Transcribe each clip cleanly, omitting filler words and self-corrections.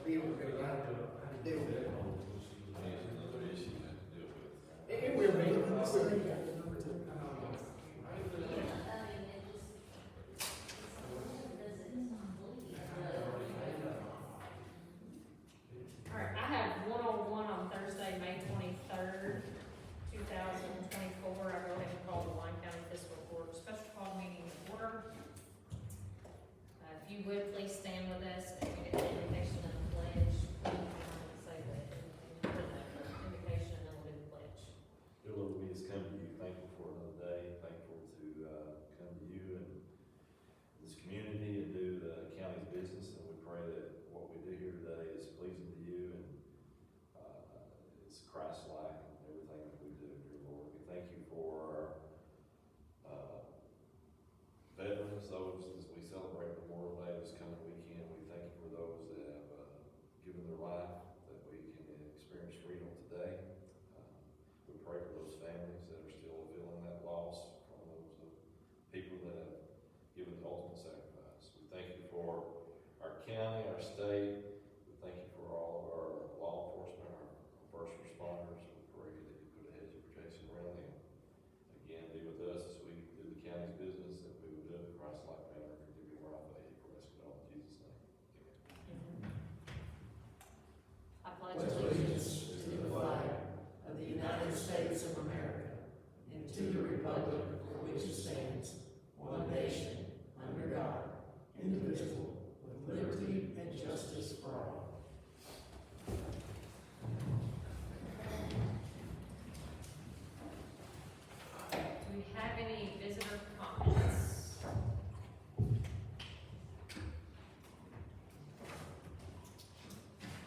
be able to go out to deal with it. Another issue you have to deal with. It will be. Alright, I have 101 on Thursday, May 23rd, 2024. I go ahead and call the Lyon County Fiscal Court special call meeting to order. If you would, please stand with us and we get the invocation and the pledge. Say the invocation and then we'll do the pledge. Dear Lord, we just come to you thankful for another day, thankful to come to you and this community and do the county's business, and we pray that what we do here today is pleasing to you and it's Christ-like in everything that we do, dear Lord. We thank you for our veterans, those as we celebrate Memorial Day this coming weekend. We thank you for those that have given their life, that we can experience freedom today. We pray for those families that are still feeling that loss from those people that have given the ultimate sacrifice. We thank you for our county, our state. We thank you for all of our law enforcement, our first responders. We pray that you put a hedge of protection around them. Again, be with us as we do the county's business, that we will do it in Christ-like manner, and give you our faith. We ask it all in Jesus' name. Amen. I pledge Allegiance to the flag of the United States of America and to the republic for which it stands, one nation, under God, indivisible, with liberty and justice for all. Do we have any visitor comments?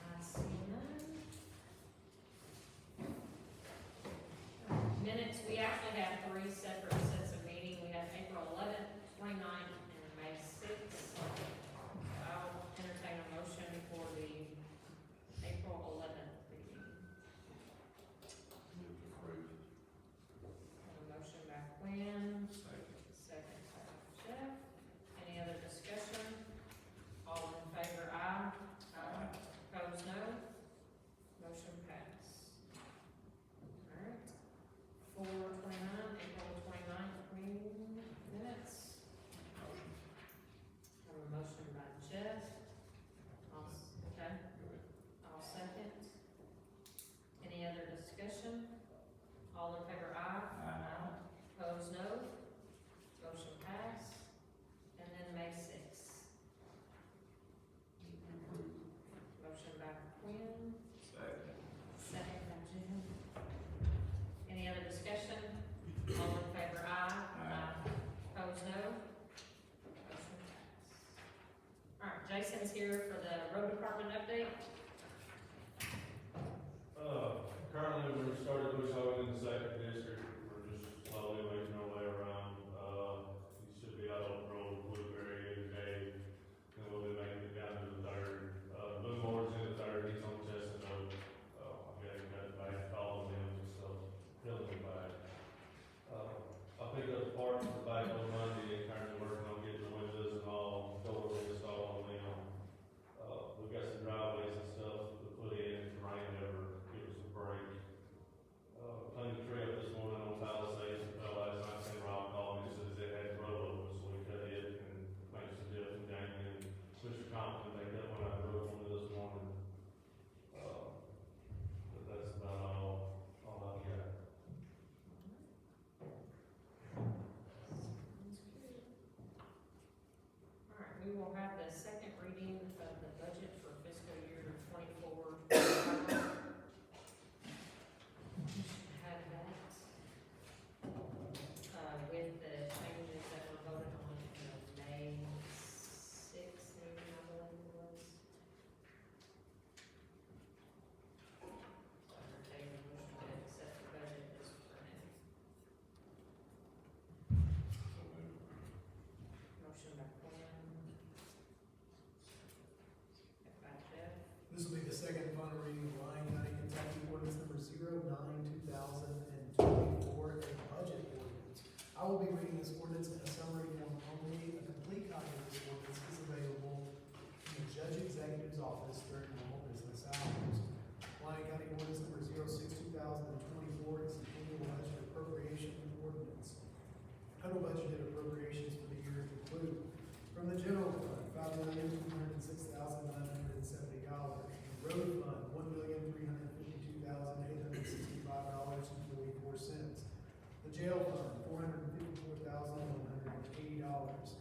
I see none. Minutes, we actually have 3 separate sets of meeting. We have April 11th, 29th, and May 6th. I'll entertain a motion for the April 11th meeting. Move to approve. A motion by Quinn, Second. second by Jeff. Any other discussion? All in favor, aye. Aye. Opposed, no. Motion passed. Alright. 4/29, April 29th meeting minutes. Motion. Have a motion by Jeff. Okay, Go ahead. I'll second. Any other discussion? All in favor, aye. Aye. Opposed, no. Motion passed. And then May 6th. Move to approve. Motion by Quinn, Second. second by Jim. Any other discussion? All in favor, aye. Aye. Opposed, no. Motion passed. Alright, Jason's here for the road department update. Currently, we're starting to push over in the second district. We're just slowly making our way around. We should be out on the road with Woodbury every day, and we'll be making it down to the third. Blue Moore's in the third, he's on Chestnut Oak. I got it back, all of them, so feeling it back. I picked up the parts for the back on Monday and currently working on getting the windows and all doors installed on them. We've got some driveways and stuff to put in, if the rain ever gives us a break. Cleaned the tree up this morning on Palisades, and fell last night, and Rob called me and says it had roll over, so we cut it, and thanks to Jeff and Jamie and Mr. Compton, they cut one out of the roof on me this morning. But that's about all I've got. Alright, we will have the second reading of the budget for fiscal year 24. Have that. With the changes that were voted on in the May 6th meeting, I believe it was. So I'm taking a motion to accept the budget as printed. So move. Motion by Quinn. Second by Jeff. This will be the second final reading of Lyon County, Kentucky ordinance number 09/2024, a budget ordinance. I will be reading this ordinance in a summary form only. A complete copy of this ordinance is available in the Judge Executive's office during Memorial salaries. Lyon County Ordinance number 06/2024 is an annual budget appropriation ordinance. Total budgeted appropriations for the year include from the general fund, $5,206,970. Road fund, $1,352,865.44. The jail fund, $454,180.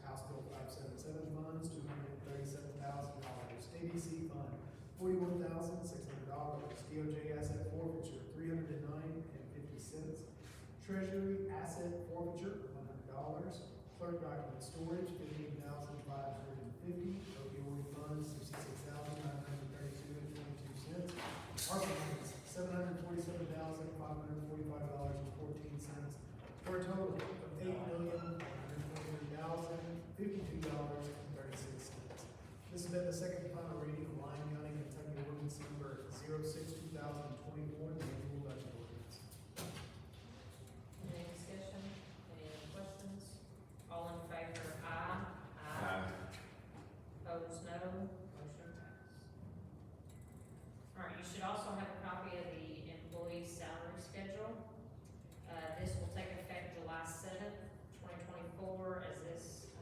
House Bill 577 funds, $237,000. ABC fund, $41,600. DOJ asset forfeiture, $309.50. Treasury asset forfeiture, $100. Clerk document storage, $15,550. Opioid funds, $66,932.22. ARPA monies, $747,545.14, for a total of $8,143,052.36. This has been the second and final reading of Lyon County, Kentucky Ordinance number 06/2024, the annual budget ordinance. Any discussion? Any other questions? All in favor, aye. Opposed, no. Motion passed. All right, you should also have a copy of the employee salary schedule. This will take effect July 7th, 2024, as this,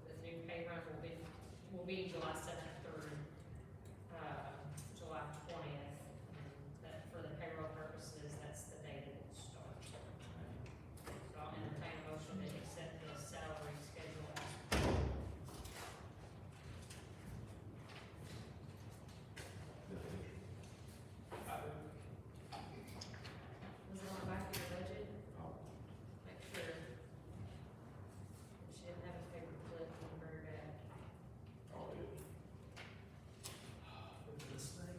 the new pay run will be July 7th through, July 20th. That, for the payroll purposes, that's the date it will start. So I'll entertain a motion to accept the salary schedule as was it on the back of your budget? Make sure. If she didn't have a paper clip, you can bring it back. Look at this thing.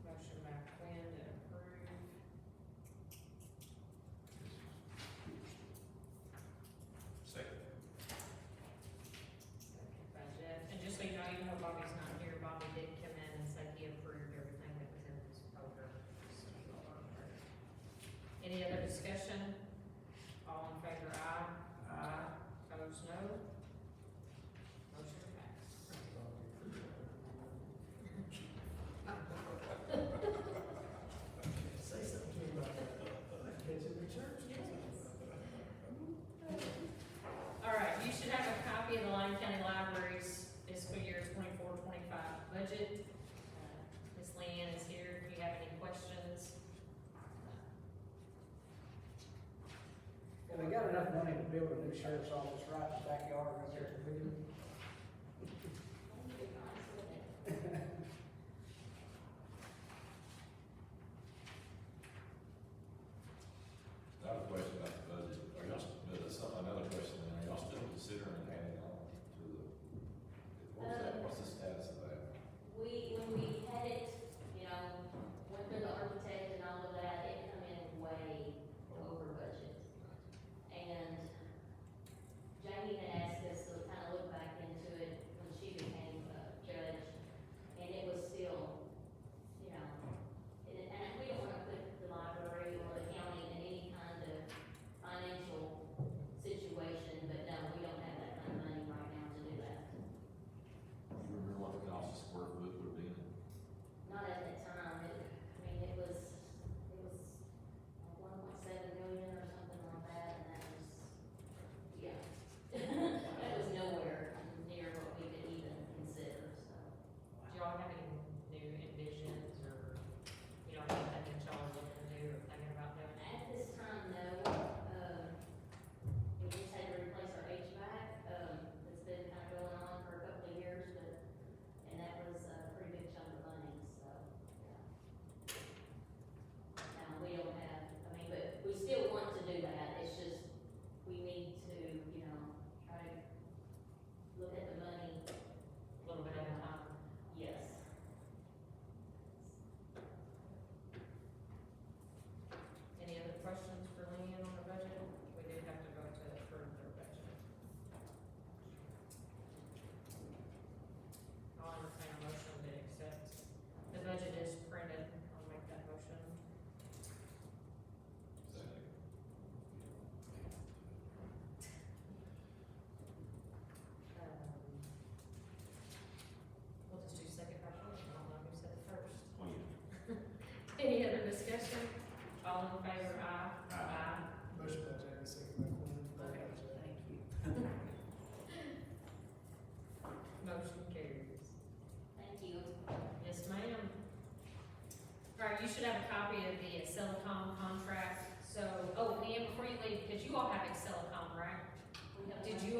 Motion by Quinn to approve. Second. Second by Jeff. And just so you know, even though Bobby's not here, Bobby did come in and say he approved everything that was in his folder. So you all are aware. Any other discussion? All in favor, aye. Opposed, no. Motion passed. Say something to him about that. Catch him in church. All right, you should have a copy of the Lyon County Library's fiscal year 24-25 budget. Ms. Leanne is here if you have any questions. And they got enough money to build a new sheriff's office right in the backyard right there at the building. Another question about the budget, are y'all, another question, are y'all still considering adding on to the, what's the status of that? When we had it, went through the architect and all of that, it come in way over budget. And Jamie had asked us to kind of look back into it when she became a judge, and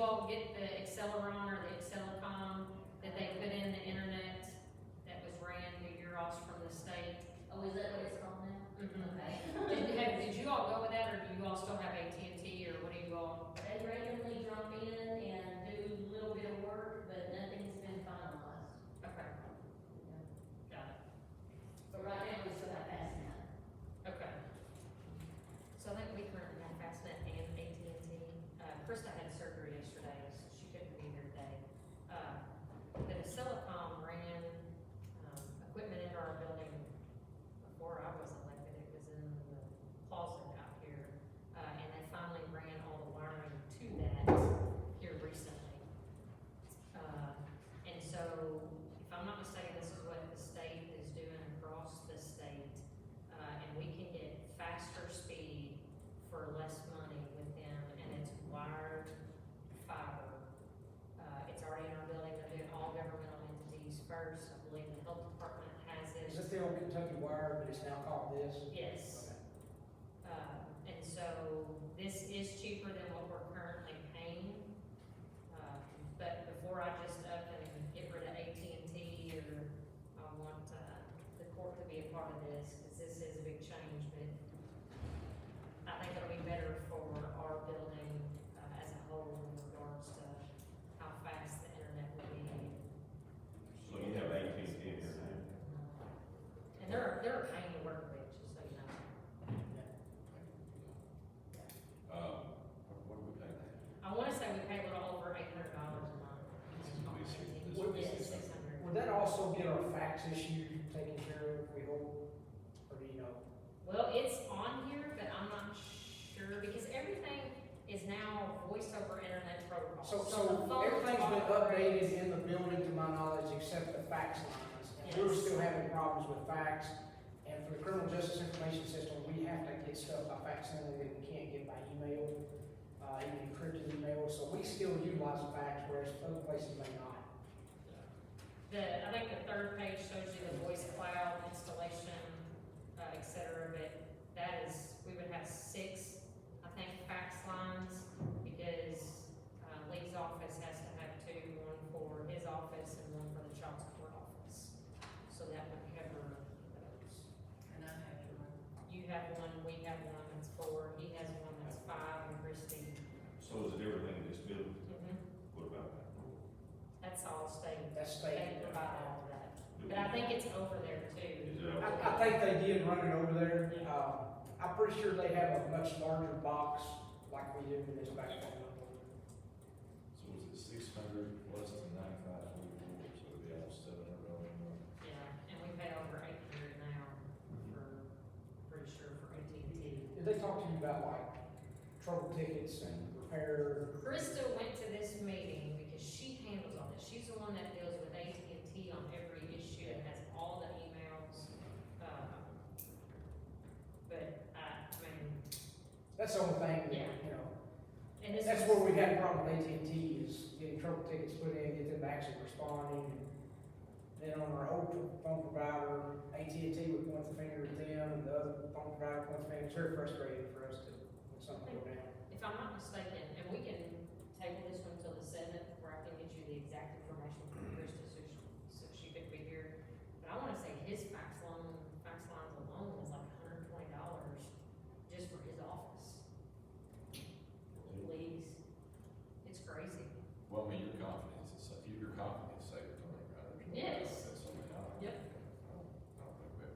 all get the Acceleron or the Accelecom that they put in the internet that was ran to your office from the state? Oh, is that what it's called now? Okay. Did you all go with that, or do you all still have AT&T, or what do you all? They randomly drop in and do a little bit of work, but nothing's been finalized. Okay, got it. But right now, we still have Fastnet. Okay. So I think we currently have Fastnet and AT&T. Krista had surgery yesterday, so she couldn't be here today. The Silicom ran, equipment into our building before I was elected. It was in the closet out here. And they finally ran all the wiring to that here recently. And so, if I'm not mistaken, this is what the state is doing across the state. And we can get faster speed for less money with them, and it's wired fiber. It's already in our building. They're doing all governmental entities first. I believe the health department has it. Is this the old Kentucky Wire, but it's now called this? Yes. And so this is cheaper than what we're currently paying. But before I just up and get rid of AT&T, or I want, the court to be a part of this, cause this is a big change, but I think it'll be better for our building, as a whole in regards to how fast the internet will be. So you have AT&T in here now? And they're a pain to work with, just so you know. What do we pay now? I wanna say we pay a little over $800 a month. Yes, 600. Would that also get our fax issue taken care of, we hope, or do you know? Well, it's on here, but I'm not sure, because everything is now voice over internet protocol. So the phones everything's been operate- updated in the building to my knowledge, except the fax lines. And we're Yes. still having problems with fax, and for the criminal justice information system, we have to get stuff by facsimile that we can't get by email, even encrypted email, so we still utilize fax, whereas other places may not. I think the third page shows you the voice cloud installation, et cetera, but that is, we would have 6, I think, fax lines, because, Lee's office has to have 2, one for his office and one for the child support office. So that would cover those. And I have one. You have one, we have one that's 4, he has one that's 5, and Christie. So is it everything in this building? Mhm. What about that? That's all state. That's They state. provide all of that. But I think it's over there too. Is it I think they did run it over there. I'm pretty sure they have a much larger box like we do in this back room. So is it 600 plus the 9544, so it'd be almost $700 a month? Yeah, and we pay over 800 now for, pretty sure for AT&T. Did they talk to you about like trouble tickets and repair? Krista went to this meeting because she handles all this. She's the one that deals with AT&T on every issue and has all the emails. But I mean, That's the only thing, Yeah. you know, and this that's is. where we had a problem with AT&T is getting trouble tickets put in, get them actually responding. Then on our old phone provider, AT&T would point the finger at them, and the other phone provider points the finger. It's very frustrating for us to, when something go down. If I'm not mistaken, and we can table this one until the 7th, where I can get you the exact information from Krista, so she could be here. But I wanna say his fax lines alone was like $120 just for his office. Please, it's crazy. Well, I mean, your confidence is, your confidence saving money, right? Yes. That's something I don't. Yep. I don't think we have,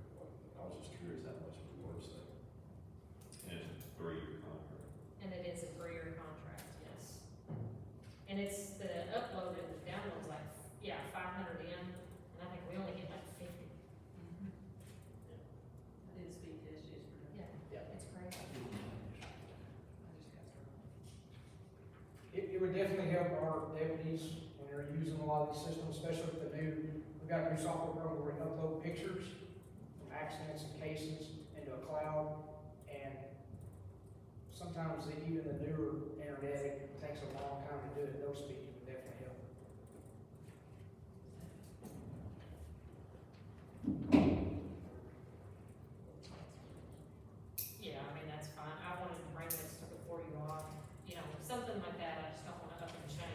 I was just curious how much we were saving. And it's a 3-year contract. And it is a 3-year contract, yes. And it's the upload and the download's like, 500 in, and I think we only get like 50. I did speak to this yesterday. Yeah, it's crazy. I just got started. It would definitely help our deputies when they're using a lot of these systems, especially with the we've got a new software program where we upload pictures from accidents and cases into a cloud, and sometimes even the newer internet, it takes a long time to do it. Those speeds would definitely help. Yeah, I mean, that's fine. I wanted to bring this before you all, something like that, I just don't wanna up and change.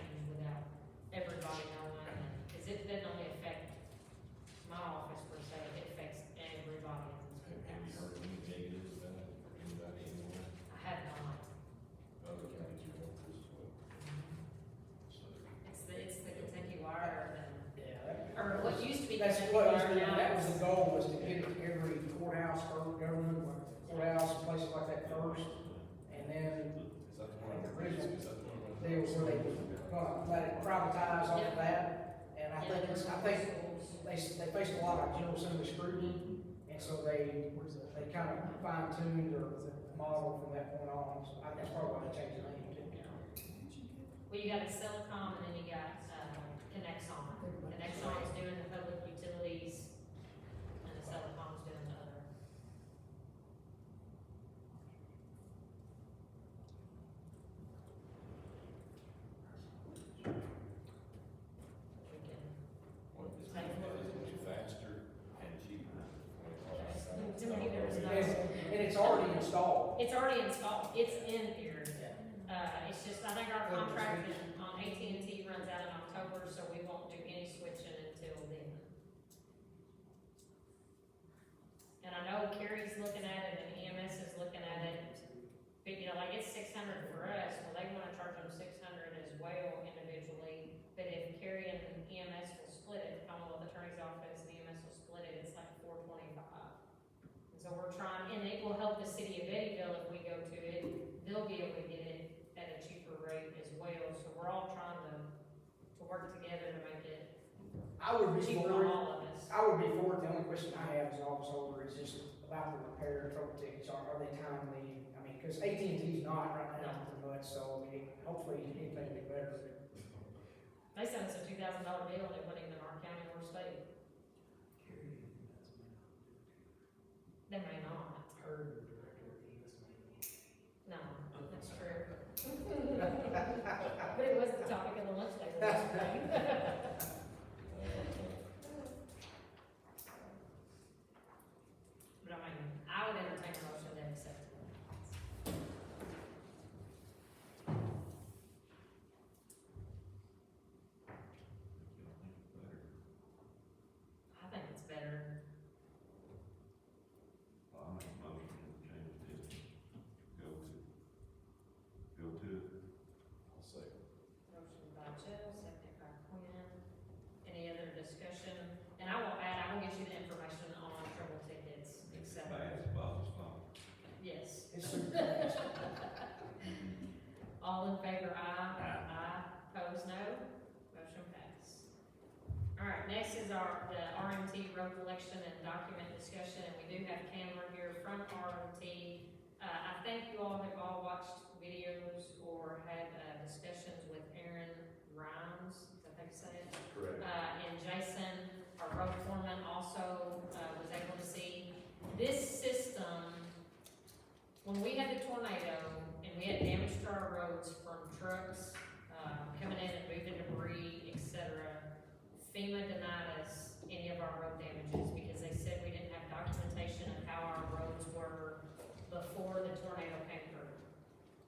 goal was to get it to every courthouse, or government, courthouse, places like that first, and then Is that the I think the one? original Is that the one? deal was where they were gonna let it privatize off of that, and I think they faced a lot of general assembly scrutiny, and so they kind of fine tuned their model from that point on, so I think that's probably why they changed the name too. Well, you got Telecom and then you got, Connexon. Connexon's doing the public utilities and the Telecom's doing the other. We can, What is it faster and cheaper? to me, there's no. And it's already installed. It's already installed, it's in here. It's just, I think our contract on AT&T runs out in October, so we won't do any switching until then. And I know Carrie's looking at it and EMS is looking at it, but you know, like it's $600 for us, well, they wanna charge them $600 as well individually. But if Carrie and EMS will split it, Commonwealth Attorney's Office and EMS will split it, it's like $425. And so we're trying, and it will help the city of Bettyville if we go to it, they'll be able to get it at a cheaper rate as well, so we're all trying to work together to make it I would be cheaper for on it. all of us. I would be for it. The only question I have as an office holder is just about the repair trouble tickets. Are they timely? I mean, because AT&T's not right now pretty much, so I mean, hopefully anything will be better. They sent us a $2,000 bill and it wasn't even our county or state. They may not. Heard the director of EMS. No, that's true. But it was the topic of the lunch table yesterday. But I mean, I would entertain a motion to accept it. I think it's better. I'll make a motion to change this. Go to it. I'll second. Motion by Joe, second by Quinn. Any other discussion? And I will add, I will get you the information on trouble tickets, et cetera. Yes. It's super fast. All in favor, aye. Aye. Opposed, no. Motion passed. All right, next is the RMT road collection and document discussion, and we do have Cameron here from RMT. I think you all have all watched videos or had discussions with Aaron Rhymes, is that how you say it? Correct. And Jason, our road foreman, also was able to see this system. When we had the tornado and we had damage to our roads from trucks coming in and moving debris, etc., FEMA denied us any of our road damages because they said we didn't have documentation of how our roads were before the tornado came through.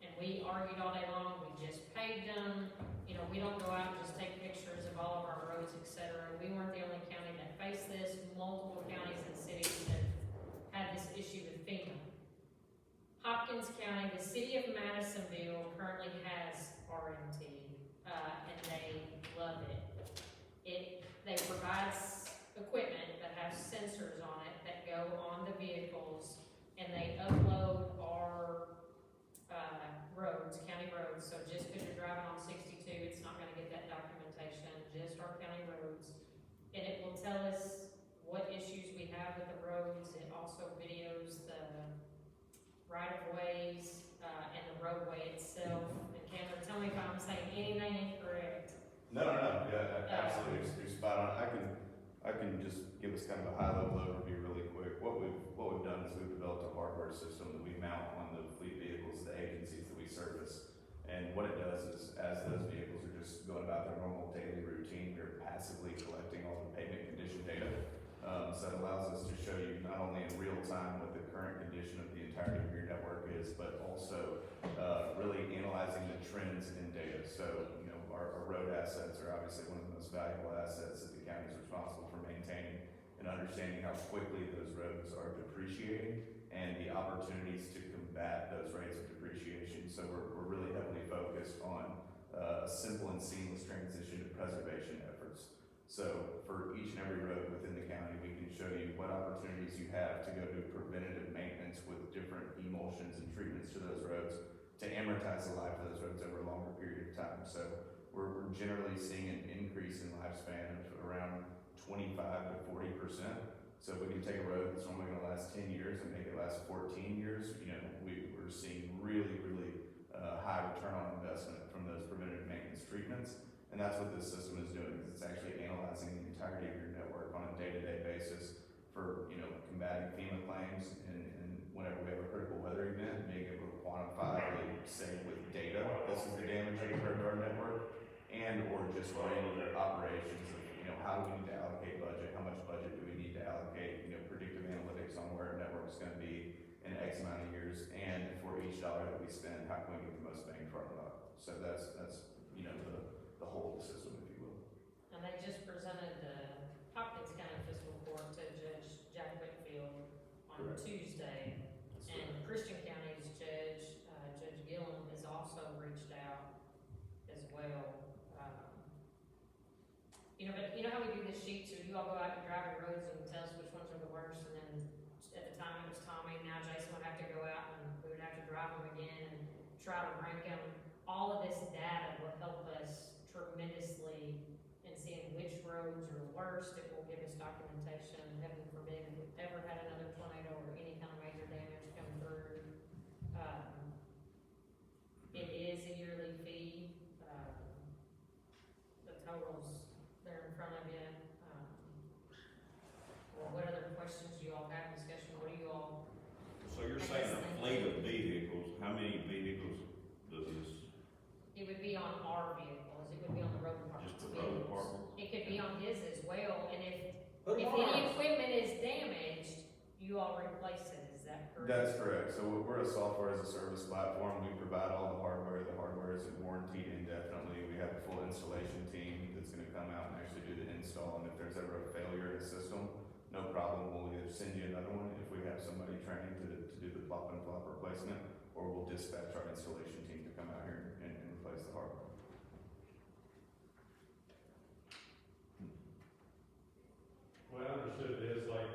And we argued all day long, we just paved them, you know, we don't go out and just take pictures of all of our roads, etc. We weren't the only county that faced this. Multiple counties and cities have had this issue with FEMA. Hopkins County, the city of Madisonville currently has RMT, and they love it. They provide equipment that has sensors on it that go on the vehicles, and they upload our roads, county roads. So just because you're driving on 62, it's not going to get that documentation, just our county roads. And it will tell us what issues we have with the roads. It also videos the right-of-ways and the roadway itself. And Cameron, tell me if I'm saying anything incorrect. No, yeah, absolutely, you're spot on. I can just give us kind of a high-level overview really quick. What we've done is we've developed a hardware system that we mount on the fleet vehicles, the agencies that we service. And what it does is, as those vehicles are just going about their normal daily routine, we're passively collecting all the pavement condition data. So it allows us to show you not only in real time what the current condition of the entirety of your network is, but also really analyzing the trends in data. So, you know, our road assets are obviously one of the most valuable assets that the county is responsible for maintaining, and understanding how quickly those roads are depreciating and the opportunities to combat those rates of depreciation. So we're really heavily focused on a simple and seamless transition to preservation efforts. So for each and every road within the county, we can show you what opportunities you have to go do preventative maintenance with different emulsions and treatments to those roads to amortize the life of those roads over a longer period of time. So we're generally seeing an increase in lifespan of around 25 to 40%. So if we can take a road that's normally gonna last 10 years and make it last 14 years, you know, we're seeing really high return on investment from those preventative maintenance treatments. And that's what this system is doing, is it's actually analyzing the entirety of your network on a day-to-day basis for, you know, combating FEMA claims and whenever we have a critical weather event, being able to quantifiably say with data, this is the damage that occurred to our network, and or just regular operations of, you know, how do we need to allocate budget, how much budget do we need to allocate, you know, predictive analytics on where our network's gonna be in X amount of years, and for each dollar that we spend, how can we get the most bang for our buck? So that's, you know, the whole of the system, if you will. And they just presented the Hopkins County Fiscal Court to Judge Jack Whitfield on Correct. Tuesday. And Christian County's Judge, Judge Gillum, has also reached out as well. You know how we do this sheet, so you all go out and drive your roads and tell us which ones are the worst, and then at the time it was Tommy, now Jason would have to go out and we would have to drive them again and try to rank them. All of this data will help us tremendously in seeing which roads are worst. It will give us documentation, heaven forbid, if we've ever had another tornado or any kind of major damage come through. It is a yearly fee. The totals there in front of you. Or what other questions do you all have, discussion, what do you all? So you're saying a fleet of vehicles, how many vehicles does this, It would be on our vehicles, it would be on the road department's just the road vehicles. department? It could be on his as well, and if Put 'em on any ours. equipment is damaged, you all replace it, is that correct? That's correct. So we're a software as a service platform. We provide all the hardware. The hardware is warranted indefinitely. We have a full installation team that's gonna come out and actually do the install. And if there's ever a failure in the system, no problem. We'll either send you another one if we have somebody trained to do the plop and flop replacement, or we'll dispatch our installation team to come out here and replace the hardware. Well, I understood this, like,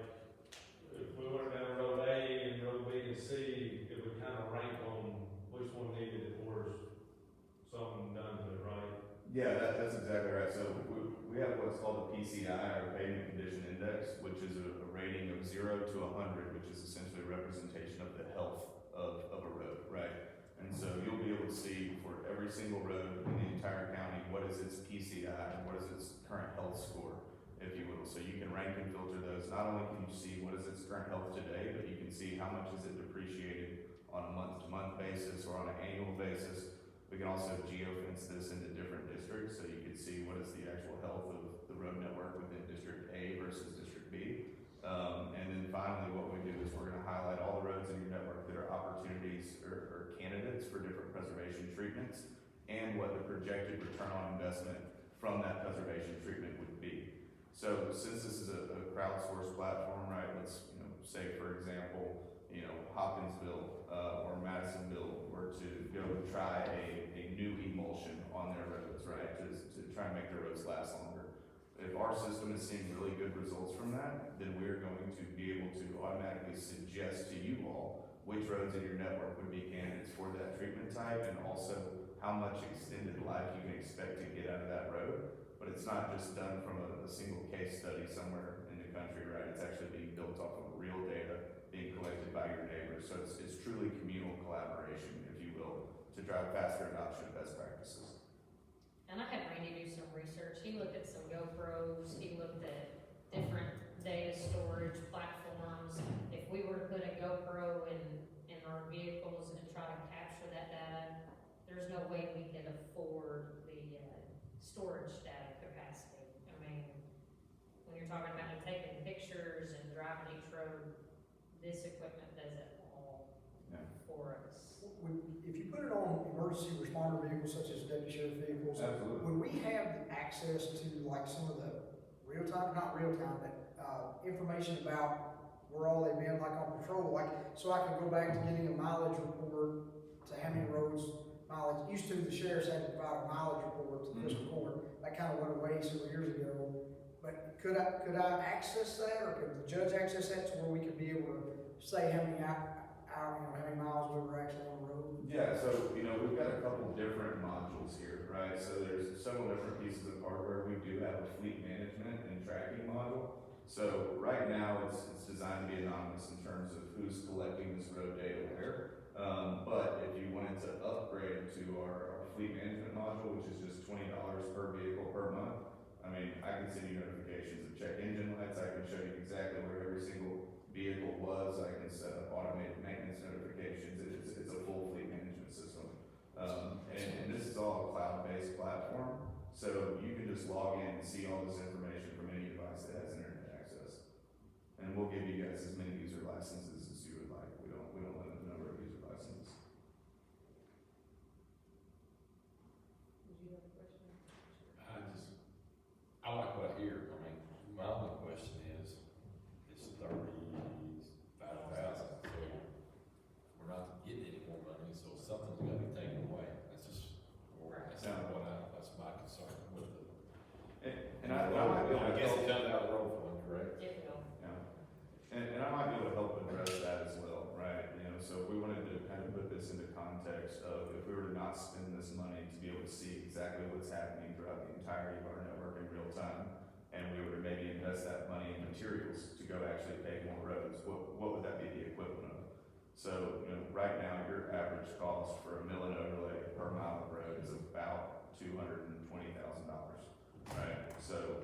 if we went down road A and road B and C, it would kind of rank on which one needed it or something done to it, right? Yeah, that's exactly right. So we have what's called the PCI, or Pavement Condition Index, which is a rating of 0 to 100, which is essentially a representation of the health of a road, right? And so you'll be able to see for every single road in the entire county, what is its PCI and what is its current health score, if you will. So you can rank and filter those. Not only can you see what is its current health today, but you can see how much is it depreciated on a month-to-month basis or on an annual basis. We can also geofence this into different districts, so you can see what is the actual health of the road network within District A versus District B. And then finally, what we do is we're gonna highlight all the roads in your network that are opportunities or candidates for different preservation treatments, and what the projected return on investment from that preservation treatment would be. So since this is a crowdsourced platform, right, let's, you know, say for example, you know, Hopkinsville or Madisonville were to go try a new emulsion on their roads, right, to try and make their roads last longer. If our system is seeing really good results from that, then we're going to be able to automatically suggest to you all which roads in your network would be candidates for that treatment type, and also how much extended life you can expect to get out of that road. But it's not just done from a single case study somewhere in the country, right? It's actually being built off of real data being collected by your neighbors. So it's truly communal collaboration, if you will, to drive faster adoption of best practices. And I had Randy do some research, he looked at some GoPros, he looked at different data storage platforms. If we were to put a GoPro in our vehicles and try to capture that data, there's no way we could afford the storage data capacity. I mean, when you're talking about taking pictures and driving each road, this equipment does it all for us. If you put it on emergency responder vehicles such as deputy sheriff vehicles, Absolutely. would we have access to like some of the real-time, not real-time, but information about where all they've been, like on patrol, like, so I can go back to getting a mileage report to how many roads mileage. Used to, the sheriffs had to provide a mileage report to the fiscal court. That kind of went away several years ago. But could I access that, or could the judge access that to where we could be able to say how many how many miles we were actually on the road? Yeah, so, you know, we've got a couple different modules here, right? So there's several different pieces of hardware. We do have a fleet management and tracking module. So right now, it's designed to be anonymous in terms of who's collecting this road data where. But if you wanted to upgrade to our fleet management module, which is just $20 per vehicle per month, I mean, I can send you notifications of check engine lights. I can show you exactly where every single vehicle was. I can set up automated maintenance notifications. It's a full fleet management system. And this is all a cloud-based platform. So you can just log in and see all this information from any device that has internet access. And we'll give you guys as many user licenses as you would like. We don't limit the number of user licenses. Did you have a question? I like what I hear. I mean, my only question is, it's 35,000, so we're not getting any more money, so something's gotta be taken away. That's my concern with it. And I might be able I to guess help. it comes out of the road fund, correct? It will. Yeah. And I might be able to help address that as well, right? You know, so if we wanted to kind of put this into context of if we were to not spend this money to be able to see exactly what's happening throughout the entirety of our network in real time, and we were to maybe invest that money in materials to go actually pave more roads, what would that be the equivalent of? So, you know, right now, your average cost for a mill and overlay per mile of road is about $220,000, right? So,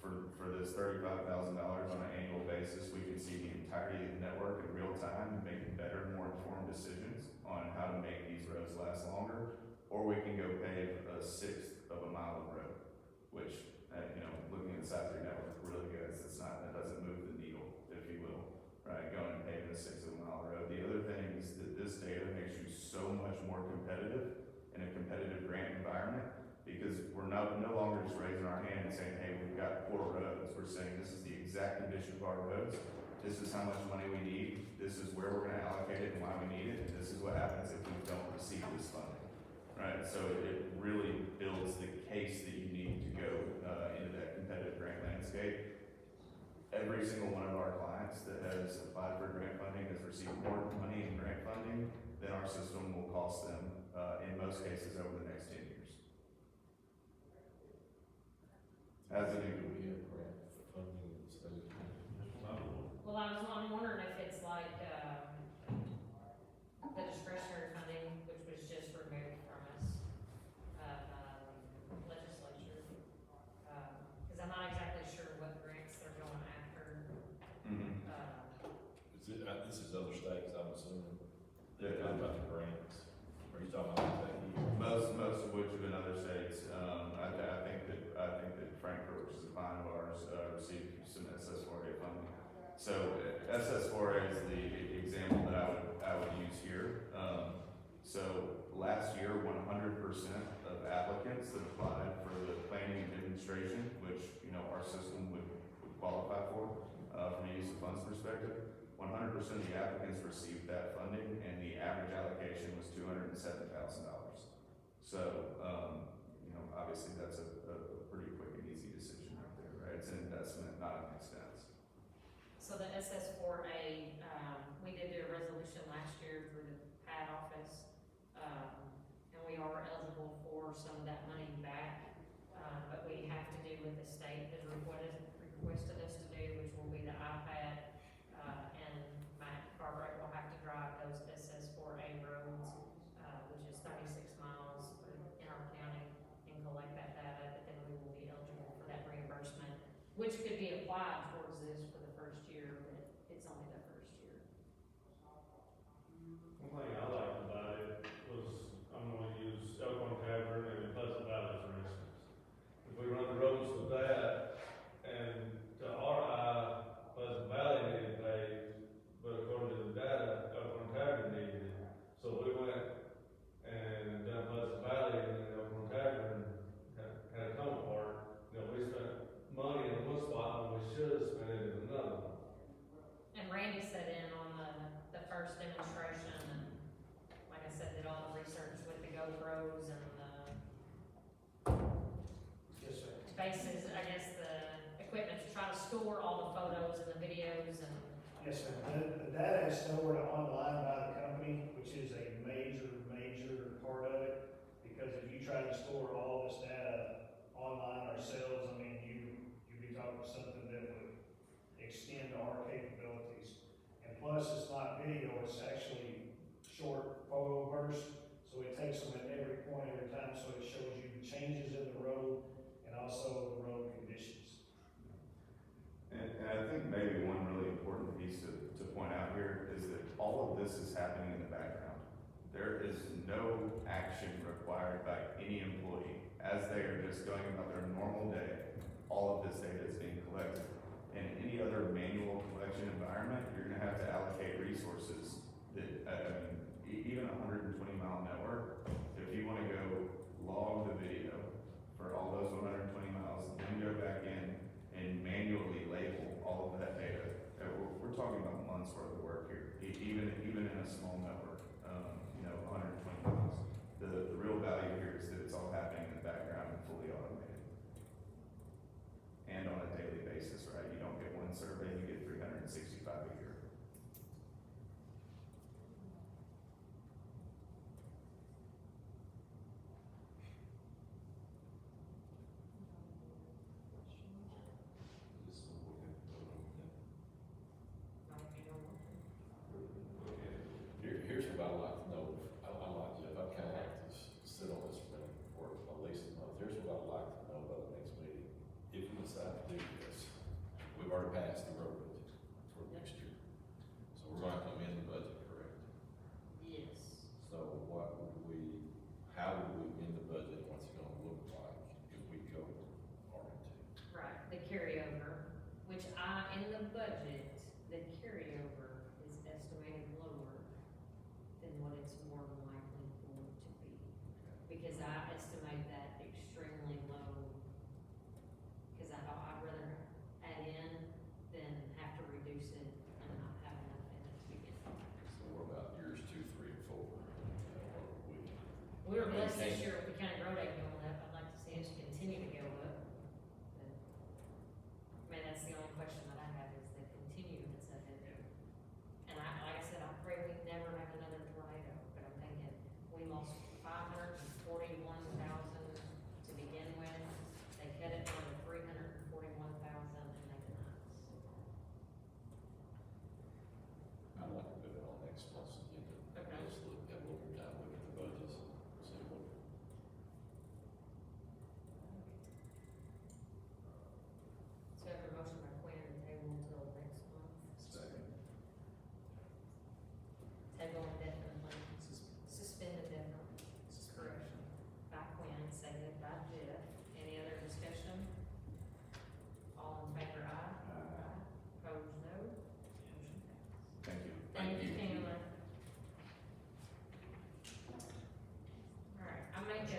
for this $35,000 on an annual basis, we can see the entirety of the network in real time and make better, more informed decisions on how to make these roads last longer, or we can go pave a sixth of a mile of road, which, you know, looking at the size of your network, really good. That doesn't move the needle, if you will, right? Going and paving a sixth of a mile of road. The other thing is that this data makes you so much more competitive in a competitive grant environment, because we're no longer just raising our hand and saying, hey, we've got poor roads. We're saying this is the exact condition of our roads. This is how much money we need. This is where we're gonna allocate it and why we need it. And this is what happens if we don't receive this funding, right? So it really builds the case that you need to go into that competitive grant landscape. Every single one of our clients that has applied for grant funding has received more money in grant funding than our system will cost them, in most cases, over the next 10 years. As an Do we have grant funding in the state? Well, I'm wondering if it's like, the discretionary funding, which was just removed from us, legislature. Cause I'm not exactly sure what grants they're going after. This is other states, I'm assuming. Yeah. They're talking about the grants. Are you talking about that here? Most of which have been other states. I think that Frankfurt, which is a client of ours, received some SS4A funding. So SS4A is the example that I would use here. So last year, 100% of applicants that applied for the planning and demonstration, which, you know, our system would qualify for, from a use of funds perspective, 100% of the applicants received that funding, and the average allocation was $207,000. So, you know, obviously that's a pretty quick and easy decision right there, right? It's an investment, not an expense. So the SS4A, we did do a resolution last year through the PAD office, and we are eligible for some of that money back, but we have to do what the state has requested us to do, which will be the iPad, and Matt Cartwright will have to drive those SS4A roads, which is 36 miles in our county, and collect that data, but then we will be eligible for that reimbursement, which could be applied towards this for the first year, but it's only the first year. One thing I liked about it was, I'm gonna use Elkhorn Tavern and Pleasant Valley for instance. If we run the roads with that, and to our eye, Pleasant Valley needed paved, but according to the data, Elkhorn Tavern needed it. So we went and done Pleasant Valley, and then Elkhorn Tavern had a come apart. You know, we spent money in one spot when we should have spent it in another. store all the photos and the videos and, Yes, sir. The data is stored online by the company, which is a major part of it. Because if you try to store all this data online ourselves, I mean, you'd be talking something that would extend our capabilities. And plus, it's not video, it's actually short photo bursts. So it takes them at every point, every time, so it shows you changes in the road and also the road conditions. And I think maybe one really important piece to point out here is that all of this is happening in the background. There is no action required by any employee. As they are just going about their normal day, all of this data is being collected. In any other manual collection environment, you're gonna have to allocate resources that, even a 120-mile network, if you wanna go log the video for all those 120 miles, then go back in and manually label all of that data. We're talking about months worth of work here, even in a small network, 120 miles. The real value here is that it's all happening in the background and fully automated. And on a daily basis, right? You don't get one survey, you get 365 a year. This is what we have to vote on then. like, you know, Okay. Here's what I'd like to know. I like Jeff, I'd kinda like to sit on this for at least a month. Here's what I'd like to know by the next meeting. If we decide to do this, we've already passed the road budget for next year. So we're gonna come in the budget, correct? yes. So how would we amend the budget, what's it gonna look like if we go R&D? Right, the carryover, which in the budget, the carryover is estimated lower than what it's more than likely going to be. Because I estimate that extremely low, because I thought I'd rather add in than have to reduce it and not have enough in it to begin with. So what about years 2, 3, and 4? We were blessed this year with the county road aid going up, I'd like to see us continue to go up. But, I mean, that's the only question that I have is the continuance of it. And like I said, I pray we never have another tornado, but I'm thinking, we lost 541,000 to begin with. They cut it down to 341,000 and they denied us. I'd like to put it on next month's agenda. Okay. Let's have a little more time, look at the budgets, see what. So I have a motion by Quinn to table until next month. Second. Table indefinitely, suspend indefinitely. Correct. By Quinn, seconded by Jeff. Any other discussion? All in favor, aye. Aye. Opposed, no. Motion passed. Thank you. Thank you, Taylor. Alright, I make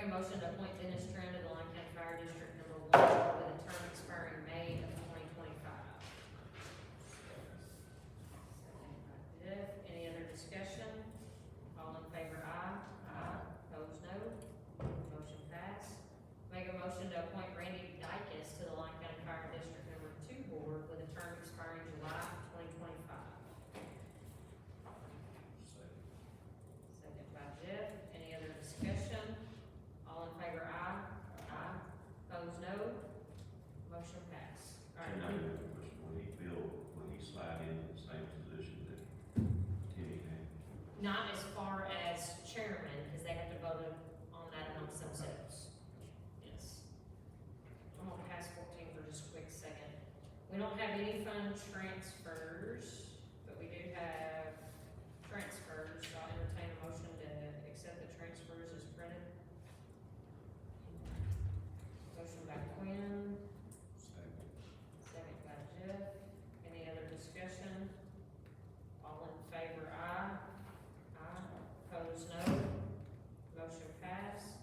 a, motion to appoint Dennis Trent to the Line County Fire District Number 1 with a term expiring May of 2025. Second by Jeff. Any other discussion? All in favor, aye. Aye. Opposed, no. Motion passed. Make a motion to appoint Randy Dykes to the Line County Fire District Number 2 Board with a term expiring July 2025. Second by Jeff. Any other discussion? All in favor, aye. Aye. Opposed, no. Motion passed. All And I right. have a question, when he slide in the same position that Kenny had? Not as far as chairman, because they have to vote on that amongst themselves. Yes. I'm gonna pass 14 for just a quick second. We don't have any fund transfers, but we do have transfers, so I'll entertain a motion to accept the transfers as printed. Motion by Quinn, second by Jeff. Any other discussion? All in favor, aye. Aye. Opposed, no. Motion passed.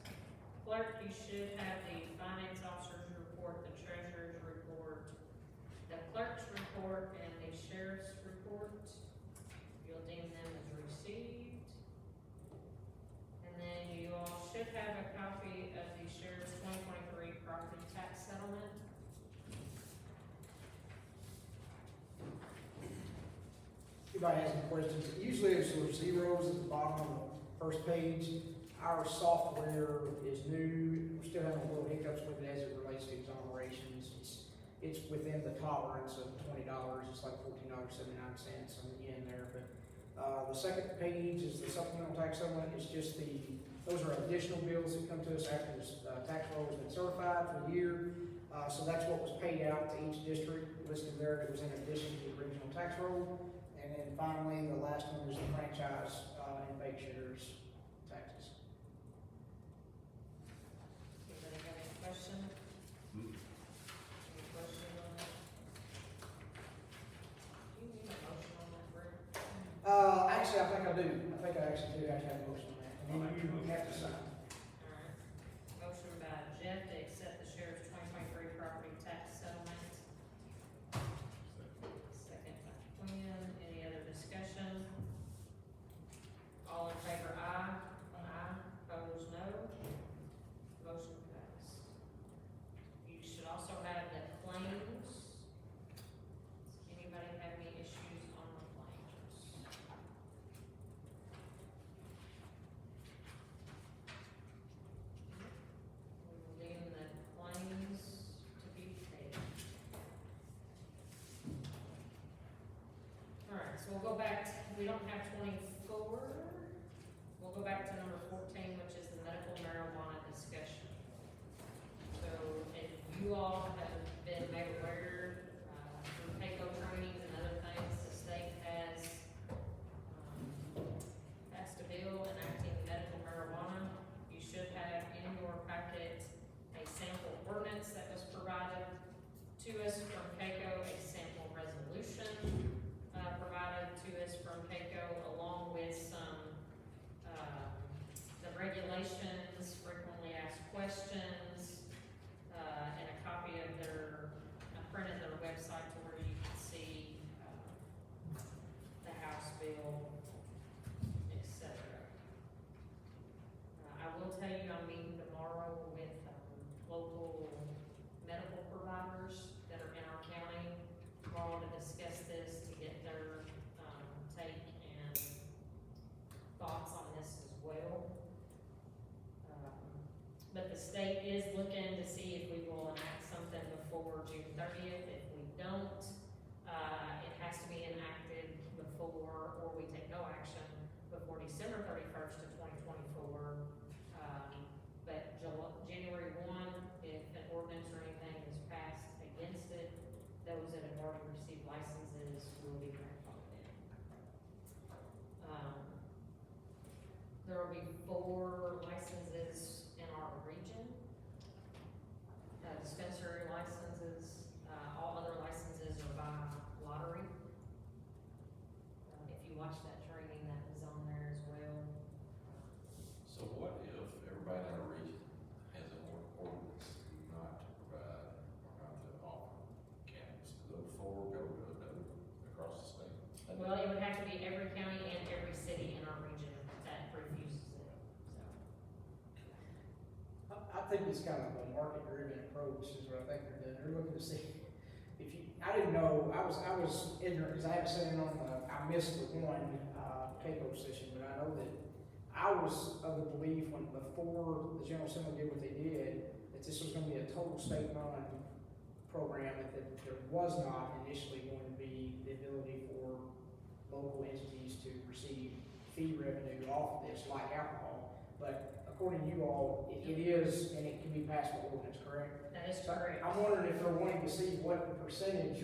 Clerk, you should have the finance officer's report, the treasurer's report, the clerk's report, and the sheriff's anybody has any questions, usually there's sort of zeros at the bottom of the first page. Our software is new, we're still having a little hiccups with it as it relates to exonerations. It's within the tolerance of $20, it's like $14.79 on the end there, but the second page is the supplemental tax settlement. It's just those are additional bills that come to us after this tax roll has been certified for the year. So that's what was paid out to each district listed there. That was in addition to the original tax roll. And then finally, the last one is the franchise and bake shares taxes. Anybody have any question? Any question on that? Do you need a motion on that, Rick? Actually, I think I do. I think I actually do have to have a motion on that. And then you have to sign. Alright, motion by Jeff to accept the sheriff's 2023 property tax settlement. Second by Quinn, any other discussion? All in favor, aye. Aye. Opposed, no. Motion passed. You should also have the claims. Anybody have any issues on the claims? We will deem the claims to be paid. Alright, so we'll go back, we don't have 24. We'll go back to number 14, which is the medical marijuana discussion. So if you all have been made aware, through PACO trainings and other things, the state has passed a bill enacting medical marijuana. You should have in your packet a sample ordinance that was provided to us from PACO, a sample resolution provided to us from PACO, along with some the regulations, frequently asked questions, and a copy of I printed their website to where you can see the House bill, etc. I will tell you, I'm meeting tomorrow with local medical providers that are in our county tomorrow to discuss this, to get their take and thoughts on this as well. But the state is looking to see if we will enact something before June 30th. If we don't, it has to be enacted before, or we take no action before December 31st of 2024. But January 1, if an ordinance or anything is passed against it, those that have already received licenses will be grandfathered in. There will be 4 licenses in our region. Dispensary licenses, all other licenses are by lottery. If you watch that training, that was on there as well. So what if everybody in our region has an ordinance not to provide or not to offer cannabis? Do those 4 go across the state? Well, it would have to be every county and every city in our region that refuses it, so. I think it's kind of a market-driven approach is what I think they're doing. They're looking to see I didn't know, I was ignorant because I haven't seen it I missed the one, PACO session, but I know that I was of the belief before the General Assembly did what they did, that this was gonna be a total state-run program, that there was not initially going to be the ability for local entities to receive fee revenue off of this, like alcohol. But according to you all, it is, and it can be passed by ordinance, correct? That is So correct. I'm wondering if they're wanting to see what percentage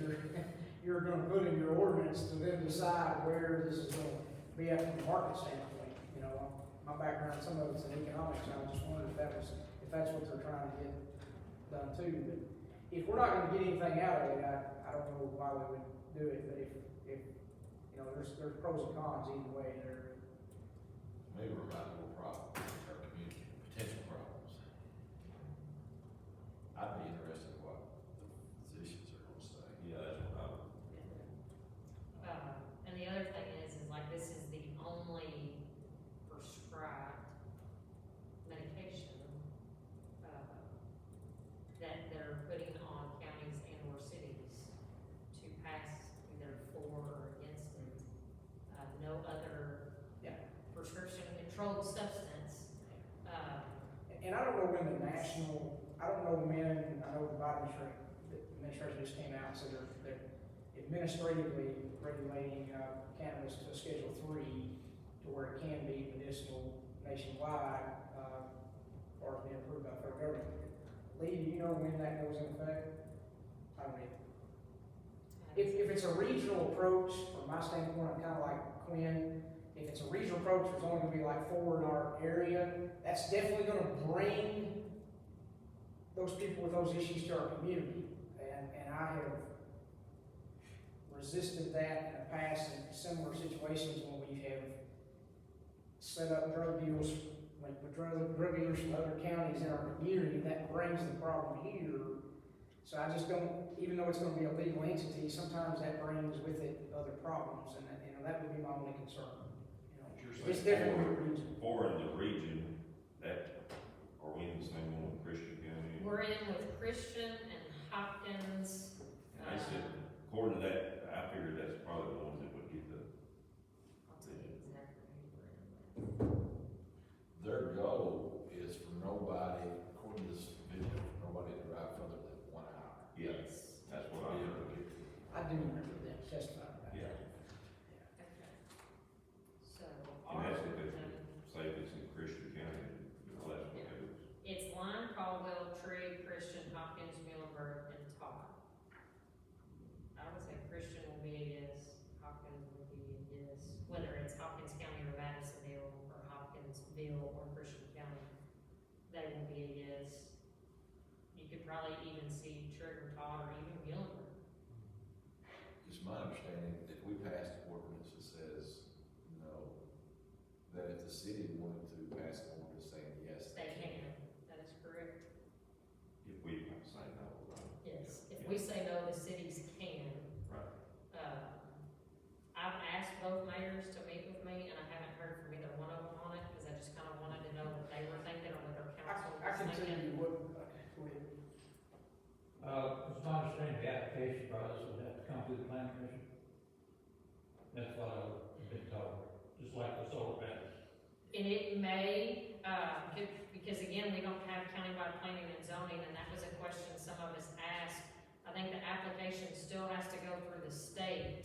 you're gonna put in your ordinance to then decide where this is gonna be at from a market standpoint. You know, my background, some of it's in economics, and I was just wondering if that's what they're trying to get done too. But if we're not gonna get anything out of it, I don't know why we would do it, but if you know, there's pros and cons either way there. Maybe we're about more problems in our community, potential problems. I'd be interested in what the physicians are gonna say. Yeah, that's what I would. And the other thing is like this is the only prescribed medication, that they're putting on counties and or cities to pass either for or against it. controlled substance. And I don't know when I know the Biden administration just came out and said they're administratively regulating cannabis to Schedule 3 to where it can be medicinal nationwide, or being approved by the federal government. Lee, do you know when that goes into effect? I don't know. If it's a regional approach, from my standpoint, I'm kind of like Quinn. If it's a regional approach, there's only gonna be like 4 in our area. That's definitely gonna bring those people with those issues to our community. And I have resisted that in the past in similar situations when we have set up drug deals with drug dealers from other counties in our community. That brings the problem here. So I just don't, even though it's gonna be a legal entity, sometimes that brings with it other problems, and that would be my only concern. It's different with the region. 4 in the region, that, are we in the same one with Christian County? We're in with Christian and Hopkins. I said, according to that, I figured that's probably the ones that would get the. I'll tell you exactly who we're in. Their goal is for nobody, according to this video, for nobody to drive further than 1 hour. Yeah, that's what I heard. I do remember them testifying about Yeah. that. Okay. So. And that's if it's, say if it's in Christian County, that's what it is. It's Lime, Caldwell, Trigg, Christian, Hopkins, Muhlenberg, and Todd. I would say Christian will be a yes, Hopkins will be a yes, whether it's Hopkins County or Madisonville, or Hopkinsville or Christian County, they will be a yes. You could probably even see Trigg or Todd or even Muhlenberg. It's my understanding that if we passed an ordinance that says no, that if the city wanted to pass an ordinance saying yes, They can, that is correct. If we say no, Yes, if we say no, the cities can. right. I've asked both mayors to meet with me, and I haven't heard from either one of them on it, because I just kind of wanted to know what they were thinking, or what their council I was can tell thinking. you what, It's my understanding the application process would have to come through the planning commission. That's what I've been told, just like the solar panels. And it may, because again, we don't have countywide planning and zoning, and that was a question some of us asked. I think the application still has to go through the state,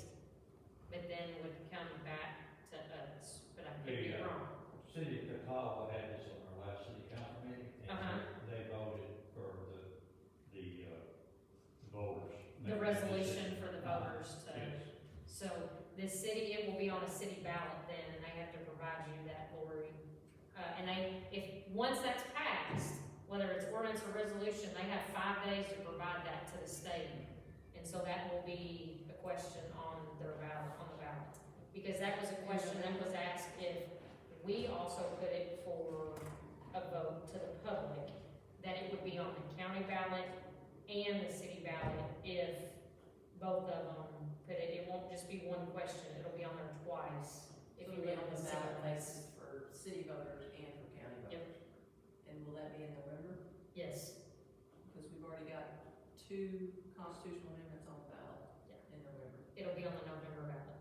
but then would come back to us, but I could be wrong. City of Catawba had this on our last city council meeting, and they voted for the voters. The resolution for the voters to, Yes. so the city, it will be on a city ballot then, and they have to provide you that, Lori. And once that's passed, whether it's ordinance or resolution, they have 5 days to provide that to the state. And so that will be a question on their ballot, on the ballot. Because that was a question that was asked if we also put it for a vote to the public, that it would be on the county ballot and the city ballot if both of them put it. It won't just be one question, it'll be on there twice if you live on the city ballot ballot. basis for city voters and for county Yep. voters. And will that be in November? Yes, Because we've already got 2 constitutional amendments on the ballot in November. it'll be on the November ballot.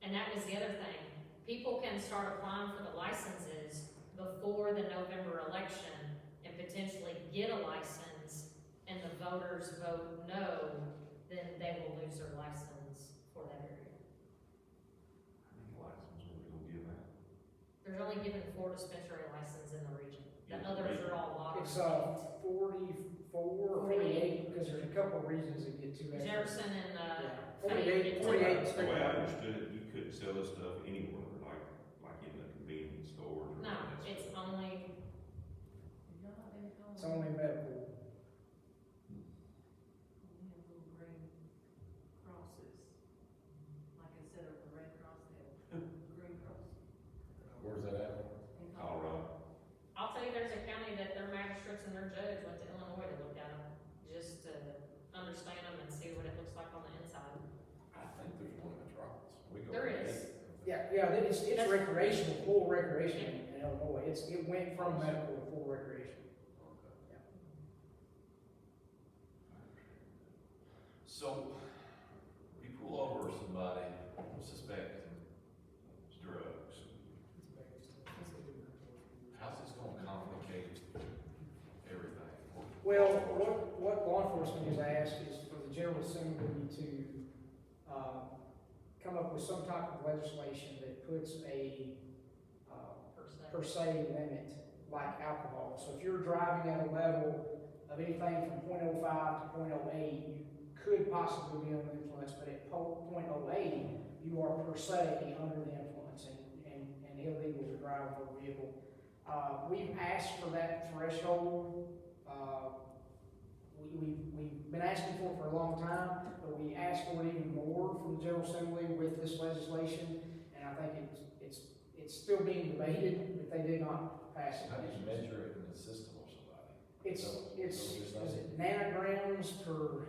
And that was the other thing, people can start applying for the licenses before the November election and potentially get a license, and the voters vote no, then they will lose their license for that area. How many licenses are we gonna give out? There's only given 4 dispensary licenses in the region, the others are all lottery. it's 44 or 48, because there's a couple of reasons that get too extra. Jefferson and, Yeah. Fayette. 48. The way I understood it, you couldn't sell this stuff anywhere, like in the convenience stores or. No, it's only, Have y'all not been calling? It's only medical. We have little green crosses. Like instead of the red cross, they have green cross. Where's that at? In Colorado. I'll tell you, there's a county that their magistrates and their judge went to Illinois to look at them, just to understand them and see what it looks like on the inside. I think there's one in Metropolis. We go There to is. eight. Yeah, it's recreational, full recreation in Illinois. It went from medical to full recreation. Okay. So, we pull over somebody suspecting drugs. up with some type of legislation that puts a, Per se. per se limit, like alcohol. So if you're driving at a level of anything from 0.05 to 0.08, you could possibly be under the influence, but at 0.08, you are per se under the influence and illegal to drive a vehicle. We've asked for that threshold. We've been asking for it for a long time, but we asked for it even more from the General Assembly with this legislation, and I think it's still being debated, but they did not pass it. How do you measure it in the system or somebody? It's, So is it nanograms per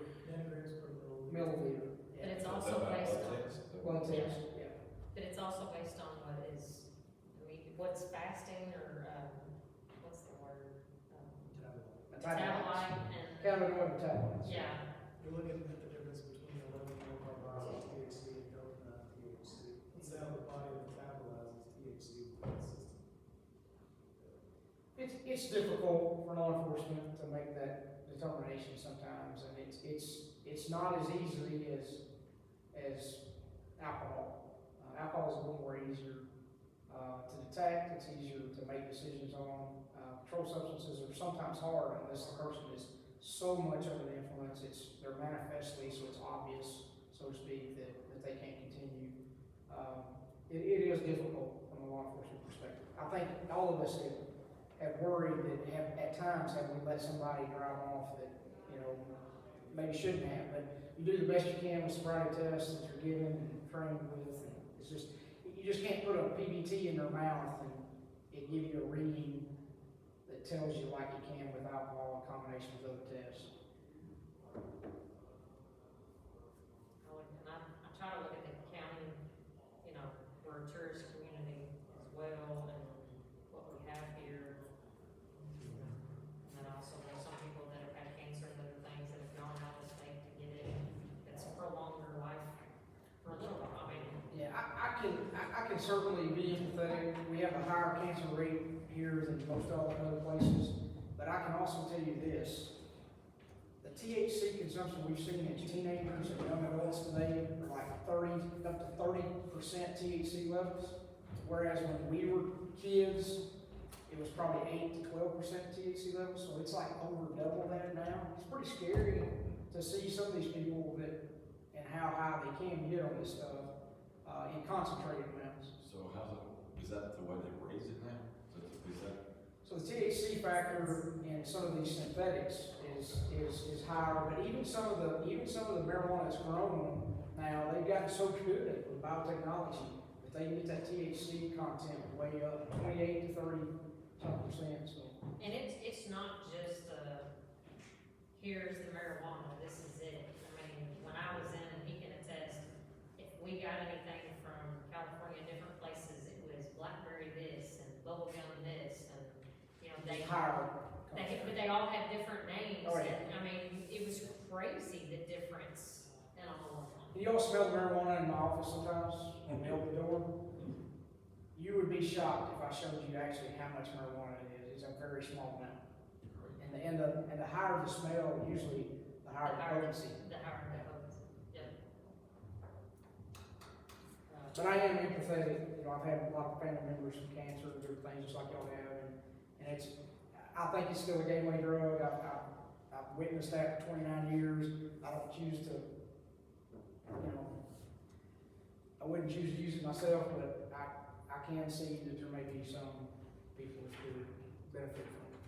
milliliter? But it's Is that also about based blood on, tests? Is that Blood what- test, yeah. but it's also based on what is, I mean, what's fasting or, what's the word? Metabolite and, Cannabinoid metabolites. yeah, You're looking at the difference between 11 milligrams of THC and coconut THC. It's how the body metabolizes THC within the system. It's difficult for law enforcement to make that determination sometimes, and it's not as easily as alcohol. Alcohol is a little more easier to detect, it's easier to make decisions on. Controlled substances are sometimes hard unless the person is so much under the influence, they're manifestly, so it's obvious, so to speak, that they can't continue. It is difficult from a law enforcement perspective. I think all of us have worried that at times have we let somebody drive off that, maybe shouldn't have, but you do the best you can with sobriety tests that you're given and trained with, and it's just, you just can't put a PBT in their mouth and it give you a reading that tells you like you can with alcohol in combination with other tests. and I try to look at the county, we're a tourist community as well, and what we have here. And then also there's some people that have had cancer and other things that have gone out of state to get it, that's prolonged their life for a little while, I mean, Yeah, I can certainly be empathetic. We have a higher cancer rate here than most all the other places, but I can also tell you this. The THC consumption we've seen in teenagers and young adults today are like up to 30% THC levels, whereas when we were kids, it was probably 8 to 12% THC levels, so it's like over double that now. It's pretty scary to see some of these people and how high they can get on this stuff in concentrated amounts. So is that the way they raise it now? Is that? So the THC factor in some of these synthetics is higher, but even some of the marijuana that's grown now, they've gotten so good with biotechnology that they can get that THC content way up 28 to 30%. So and it's not just, here's the marijuana, this is it. I mean, when I was in, and he can attest, if we got anything from California, different places, it was blackberry this and bubblegum this, and, it's higher. but they all had different names. Oh, yeah. And, I mean, it was crazy, the difference in all of them. You all smell marijuana in my office sometimes when we open the door. You would be shocked if I showed you actually how much marijuana it is. It's a very small amount. And the higher the smell, usually the higher the potency. The higher the potency, yep. But I am empathetic. I've had a lot of family members with cancer and different things just like y'all have, and I think it's still a gateway drug. I've witnessed that for 29 years. I don't choose to, I wouldn't choose to use it myself, but I can see that there may be some people who could benefit from it.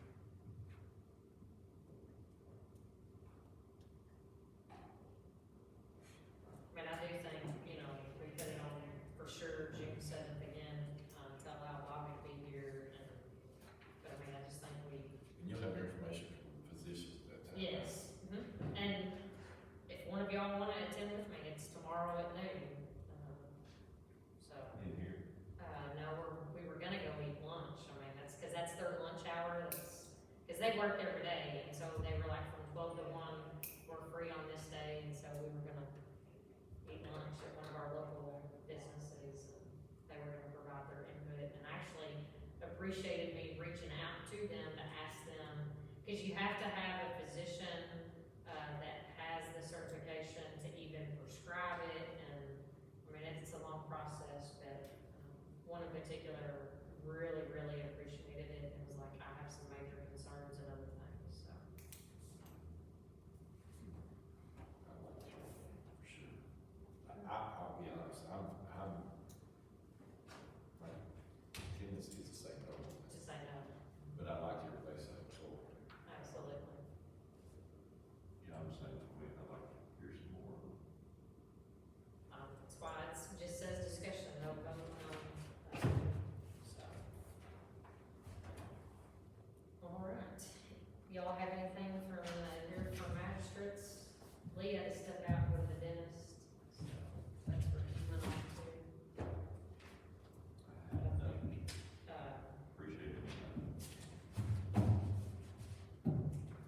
I mean, I do think, we put it on for sure, June 7th again, to allow Bobby to be here, but I mean, I just think And you'll have information from physicians at that time. yes. And if one of y'all wanna attend with me, it's tomorrow at noon. So, In here. no, we were gonna go eat lunch, I mean, cause that's their lunch hour, cause they work every day, and so they were like from 12 to 1, we're free on this day, and so we were gonna eat lunch at one of our local businesses, and they were gonna provide their input, and actually appreciated me reaching out to them to ask them, cause you have to have a physician, that has the certification to even prescribe it, and, I mean, it's a long one in particular really, really appreciated it, and was like, I have some major concerns and other things, so. I like this one, for sure. I'll be honest, my tendency is to say no, To say no, but I like your face on the floor. absolutely. Yeah, I'm saying, I'd like to hear some more. That's why it just says discussion, no vote, so. All right, y'all have anything from, here from magistrates? Lee had to step out and go to the dentist, so that's where he went off to. Appreciate it.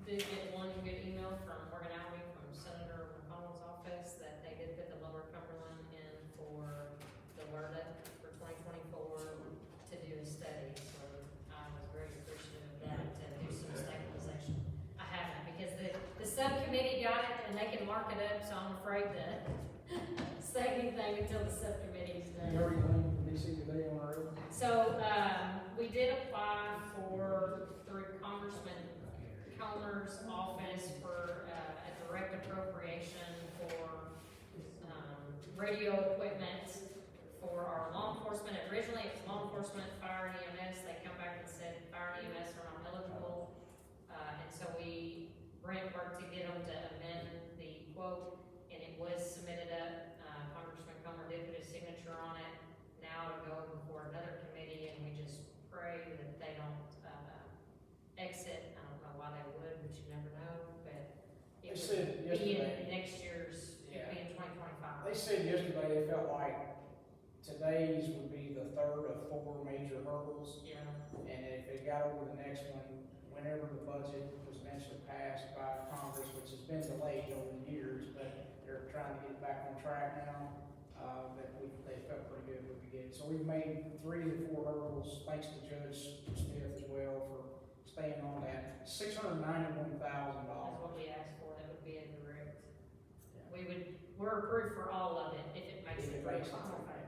Did get one good email from Morgan Alley from Senator McConnell's office that they did put the Lower Cumberland in for the WRDA for 2024 to do a study, so I was very appreciative of that, to do some stabilization. I haven't, because the subcommittee got it and they can mark it up, so I'm afraid to say anything until the subcommittee's done. You already went to DC today on our own. So, we did apply through Congressman Comer's office for, a direct appropriation for, radio equipment for our law enforcement. Originally, it was law enforcement, fire and EMS. They come back and said fire and EMS are not eligible. And so Brent worked to get them to amend the quote, and it was submitted up. Congressman Comer did put his signature on it. Now it'll go before another committee, and we just pray that they don't, exit. I don't know why they would, but you never know, but They it said would be in yesterday, next year's, it'd be in 2025. they said yesterday they felt like today's would be the third of 4 major hurdles. Yeah, And if they got over the next one, whenever the budget was eventually passed by Congress, which has been delayed over the years, but they're trying to get back on track now, they felt pretty good would be good. So we've made 3 of the 4 hurdles, thanks to Judge Smith as well for staying on that. $691,000. that's what we asked for, that would be a direct. We're approved for all of it, if it makes If it it through makes it final through. phase.